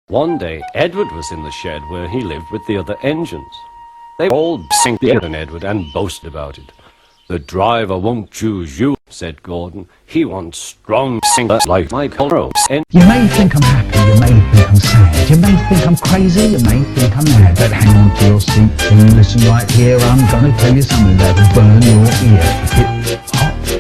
One day, Edward was in the shed where he lived with the other engines. They all sang together and Edward and boasted about it. "The driver won't choose you," said Gordon. "He wants strong singers like my Colros." You may think I'm happy, you may think I'm sad, you may think I'm crazy, you may think I'm mad, but hang on to your seat and listen right here. I'm gonna tell you something that'll burn your ear.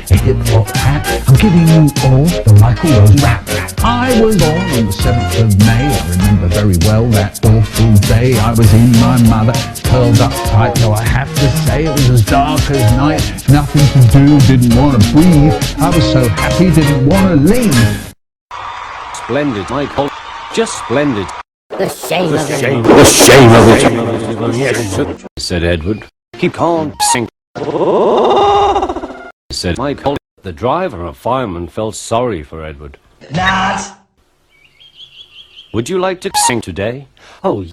A hip-hop hat, I'm giving you all the Michael Rose rap. I was born on the 7th of May. I remember very well that awful day. I was in my mother, curled up tight, though I have to say it was as dark as night. Nothing to do, didn't want to breathe. I was so happy, didn't want to leave. Splendid, Michael. Just splendid. The shame of it. The shame of it, said Edward. He can't sing, said Michael. The driver and fireman felt sorry for Edward. Not. "Would you like to sing today?" Oh,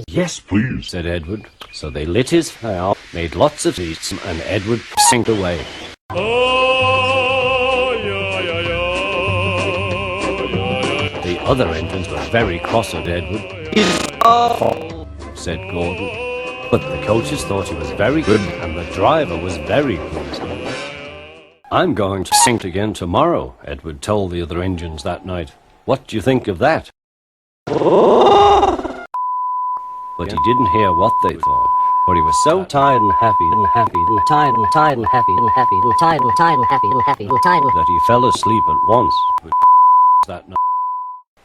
"Yes, please," said Edward. So they lit his fire, made lots of seats, and Edward sang away. The other engines were very cross at Edward. "He's awful," said Gordon. But the coaches thought he was very good, and the driver was very pleased. "I'm going to sing again tomorrow," Edward told the other engines that night. "What do you think of that?" But he didn't hear what they thought, for he was so tired and happy and happy and tired and tired and happy and happy and tired and tired and happy and happy and tired that he fell asleep at once with that night.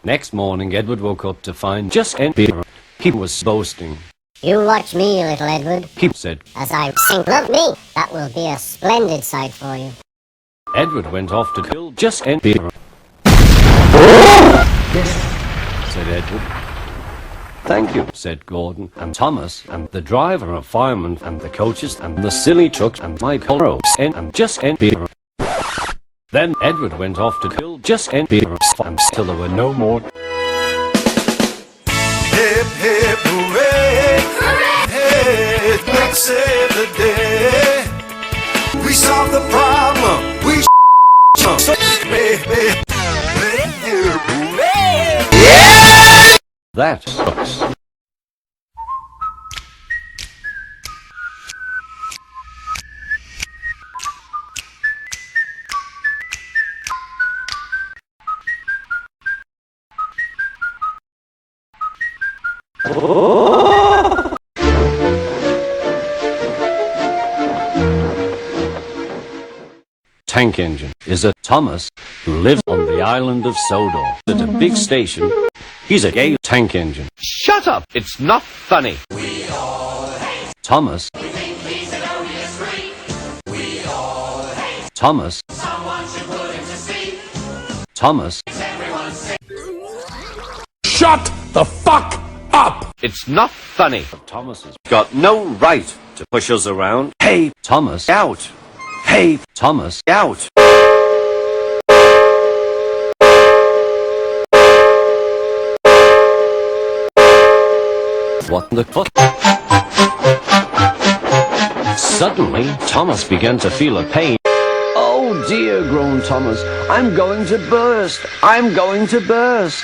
Next morning, Edward woke up to find just empty. He was boasting. You watch me, little Edward. He said, As I sing, love me. That will be a splendid sight for you. Edward went off to kill just empty. Yes, said Edward. "Thank you," said Gordon and Thomas and the driver and fireman and the coaches and the silly trucks and Michael Rose and just empty. Then Edward went off to kill just empty until there were no more. Hip, hip, hooray! Hooray! Hey, let's save the day. We solved the problem. We so baby. That sucks. Tank engine is a Thomas who lives on the island of Sodor at a big station. He's a gay tank engine. Shut up! It's not funny. We all hate. Thomas. We think he's an odious freak. We all hate. Thomas. Someone should put him to sleep. Thomas. Everyone's sick. Shut the fuck up! It's not funny. Thomas has got no right to push us around. Hey, Thomas, out! Hey, Thomas, out! What the fuck? Suddenly, Thomas began to feel a pain. "Oh dear," groaned Thomas. "I'm going to burst! I'm going to burst!"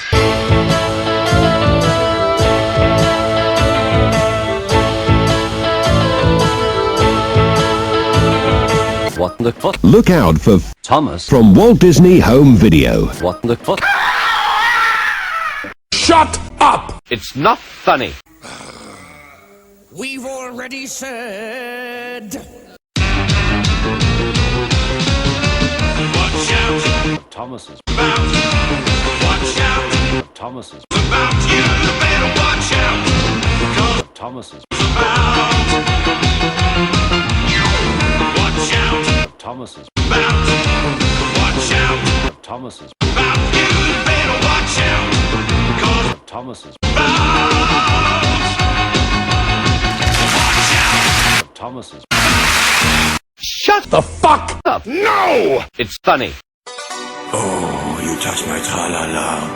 What the fuck? Look out for Thomas from Walt Disney Home Video. What the fuck? Shut up! It's not funny. We've already said. Watch out. Thomas is About. Watch out. Thomas is About you. Better watch out. 'Cause Thomas is about. Watch out. Thomas is About. Watch out. Thomas is About you. Better watch out. 'Cause Thomas is about. Watch out. Thomas is Shut the fuck up! No! It's funny. Oh, you touch my tra-la-la.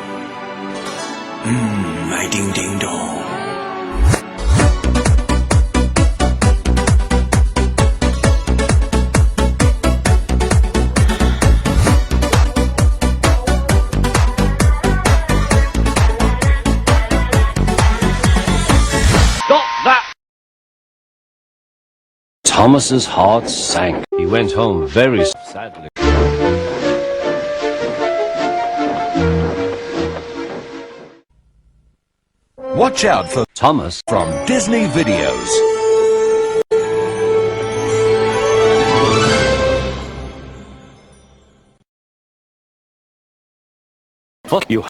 My ding-ding-dong. Thomas's heart sank. He went home very sadly. Watch out for Thomas from Disney Videos. Fuck you.